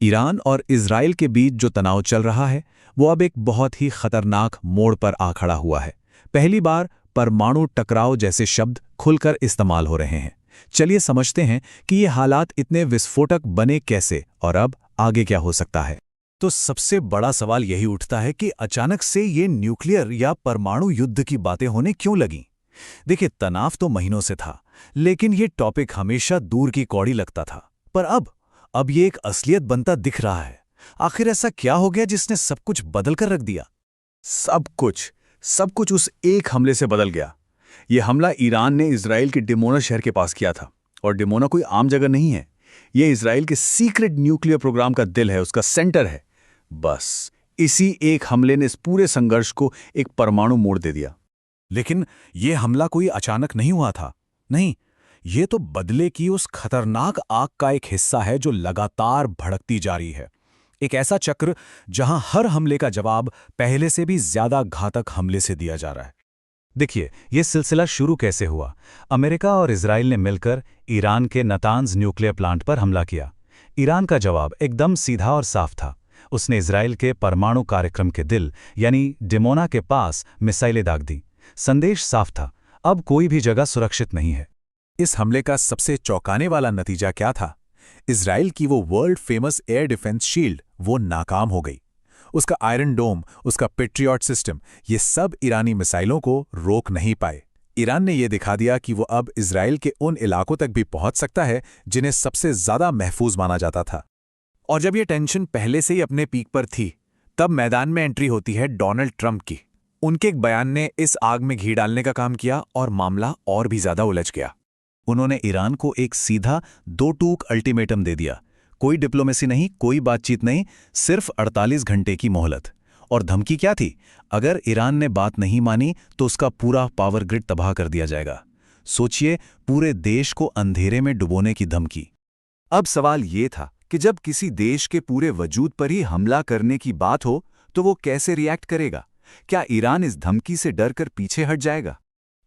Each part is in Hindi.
ईरान और इजराइल के बीच जो तनाव चल रहा है वो अब एक बहुत ही खतरनाक मोड़ पर आ खड़ा हुआ है। पहली बार परमाणु टकराव जैसे शब्द खुलकर इस्तेमाल हो रहे हैं। चलिए समझते हैं कि ये हालात इतने विस्फोटक बने कैसे और अब आगे क्या हो सकता है। तो सबसे बड़ा सवाल यही उठता है कि अचानक से ये न्यूक्लियर या परमाणु युद्ध की बातें होने क्यों लगीं? देखिए, तनाव तो महीनों से था, लेकिन ये टॉपिक हमेशा दूर की कौड़ी लगता था। पर अब ये एक असलियत बनता दिख रहा है। आखिर ऐसा क्या हो गया जिसने सब कुछ बदल कर रख दिया? सब कुछ उस एक हमले से बदल गया। यह हमला ईरान ने इजराइल के डिमोना शहर के पास किया था। और डिमोना कोई आम जगह नहीं है, यह इजराइल के सीक्रेट न्यूक्लियर प्रोग्राम का दिल है, उसका सेंटर है। बस इसी एक हमले ने इस पूरे संघर्ष को एक परमाणु मोड़ दे दिया। लेकिन यह हमला कोई अचानक नहीं हुआ था। नहीं, ये तो बदले की उस खतरनाक आग का एक हिस्सा है जो लगातार भड़कती जा रही है। एक ऐसा चक्र जहां हर हमले का जवाब पहले से भी ज्यादा घातक हमले से दिया जा रहा है। देखिए, ये सिलसिला शुरू कैसे हुआ। अमेरिका और इजराइल ने मिलकर ईरान के नतांज न्यूक्लियर प्लांट पर हमला किया। ईरान का जवाब एकदम सीधा और साफ था। उसने इजराइल के परमाणु कार्यक्रम के दिल यानी डिमोना के पास मिसाइलें दाग दी। संदेश साफ था, अब कोई भी जगह सुरक्षित नहीं है। इस हमले का सबसे चौंकाने वाला नतीजा क्या था? इजराइल की वो world famous air defence shield वो नाकाम हो गई। उसका आयरन डोम, उसका पेट्रियट सिस्टम, ये सब ईरानी मिसाइलों को रोक नहीं पाए। ईरान ने यह दिखा दिया कि वो अब इजराइल के उन इलाकों तक भी पहुंच सकता है जिन्हें सबसे ज्यादा महफूज माना जाता था। और जब यह टेंशन पहले से ही अपने पीक पर थी, तब मैदान में एंट्री होती है डोनाल्ड ट्रंप की। उनके एक बयान ने इस आग में घी डालने का काम किया और मामला और भी ज्यादा उलझ गया। उन्होंने ईरान को एक सीधा दो टूक अल्टीमेटम दे दिया। कोई डिप्लोमेसी नहीं, कोई बातचीत नहीं, सिर्फ 48 घंटे की मोहलत। और धमकी क्या थी? अगर ईरान ने बात नहीं मानी तो उसका पूरा पावर ग्रिड तबाह कर दिया जाएगा। सोचिए, पूरे देश को अंधेरे में डुबोने की धमकी। अब सवाल ये था कि जब किसी देश के पूरे वजूद पर ही हमला करने की बात हो तो वो कैसे रिएक्ट करेगा? क्या ईरान इस धमकी से डरकर पीछे हट जाएगा?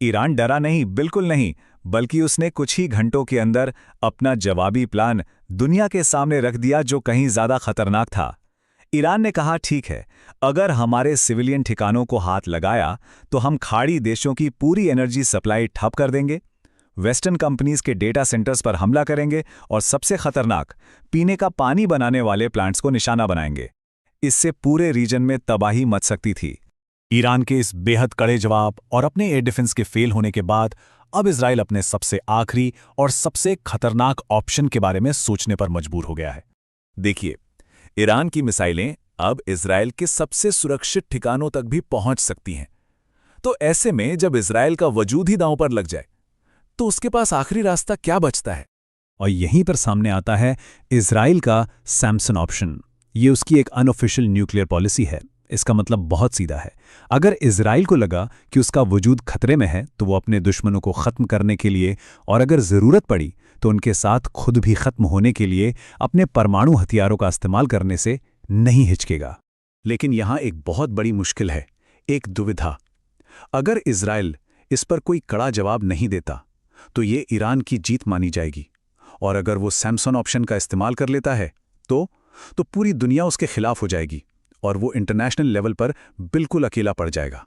ईरान डरा नहीं, बिल्कुल नहीं, बल्कि उसने कुछ ही घंटों के अंदर अपना जवाबी प्लान दुनिया के सामने रख दिया, जो कहीं ज्यादा खतरनाक था। ईरान ने कहा, ठीक है, अगर हमारे सिविलियन ठिकानों को हाथ लगाया तो हम खाड़ी देशों की पूरी एनर्जी सप्लाई ठप कर देंगे, वेस्टर्न कंपनीज के डेटा सेंटर्स पर हमला करेंगे और सबसे खतरनाक, पीने का पानी बनाने वाले प्लांट्स को निशाना बनाएंगे। इससे पूरे रीजन में तबाही मच सकती थी। ईरान के इस बेहद कड़े जवाब और अपने एयर डिफेंस के फेल होने के बाद अब इजराइल अपने सबसे आखिरी और सबसे खतरनाक ऑप्शन के बारे में सोचने पर मजबूर हो गया है। देखिए, ईरान की मिसाइलें अब इजराइल के सबसे सुरक्षित ठिकानों तक भी पहुंच सकती हैं। तो ऐसे में जब इजराइल का वजूद ही दांव पर लग जाए तो उसके पास आखिरी रास्ता क्या बचता है? और यहीं पर सामने आता है इजराइल का सैमसन ऑप्शन। ये उसकी एक अनऑफिशियल न्यूक्लियर पॉलिसी है। इसका मतलब बहुत सीधा है। अगर इजराइल को लगा कि उसका वजूद खतरे में है तो वो अपने दुश्मनों को खत्म करने के लिए और अगर जरूरत पड़ी तो उनके साथ खुद भी खत्म होने के लिए अपने परमाणु हथियारों का इस्तेमाल करने से नहीं हिचकेगा। लेकिन यहां एक बहुत बड़ी मुश्किल है, एक दुविधा। अगर इजराइल इस पर कोई कड़ा जवाब नहीं देता तो ये ईरान की जीत मानी जाएगी। और अगर वो सैमसन ऑप्शन का इस्तेमाल कर लेता है तो पूरी दुनिया उसके खिलाफ हो जाएगी और वो इंटरनेशनल लेवल पर बिल्कुल अकेला पड़ जाएगा।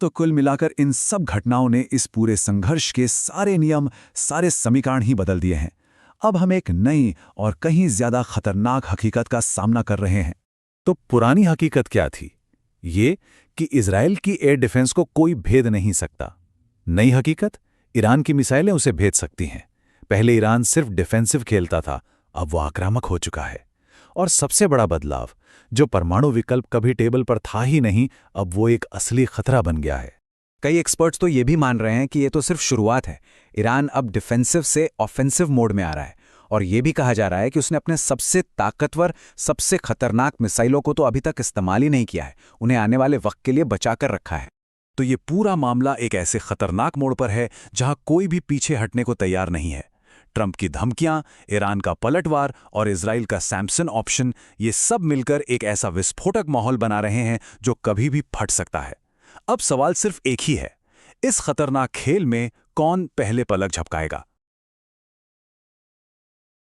तो कुल मिलाकर इन सब घटनाओं ने इस पूरे संघर्ष के सारे नियम, सारे समीकरण ही बदल दिए हैं। अब हम एक नई और कहीं ज्यादा खतरनाक हकीकत का सामना कर रहे हैं। तो पुरानी हकीकत क्या थी? ये कि इजराइल की एयर डिफेंस को कोई भेद नहीं सकता। नई हकीकत, ईरान की मिसाइलें उसे भेद सकती हैं। पहले ईरान सिर्फ डिफेंसिव खेलता था, अब वो आक्रामक हो चुका है। और सबसे बड़ा बदलाव, जो परमाणु विकल्प कभी टेबल पर था ही नहीं, अब वो एक असली खतरा बन गया है। कई एक्सपर्ट्स तो ये भी मान रहे हैं कि ये तो सिर्फ शुरुआत है। ईरान अब डिफेंसिव से ऑफेंसिव मोड में आ रहा है और ये भी कहा जा रहा है कि उसने अपने सबसे ताकतवर, सबसे खतरनाक मिसाइलों को तो अभी तक इस्तेमाल ही नहीं किया है, उन्हें आने वाले वक्त के लिए बचा कर रखा है। तो ये पूरा मामला एक ऐसे खतरनाक मोड़ पर है जहां कोई भी पीछे हटने को तैयार नहीं है। ट्रंप की धमकियां, ईरान का पलटवार और इजराइल का सैमसन ऑप्शन, ये सब मिलकर एक ऐसा विस्फोटक माहौल बना रहे हैं जो कभी भी फट सकता है। अब सवाल सिर्फ एक ही है, इस खतरनाक खेल में कौन पहले पलक झपकाएगा?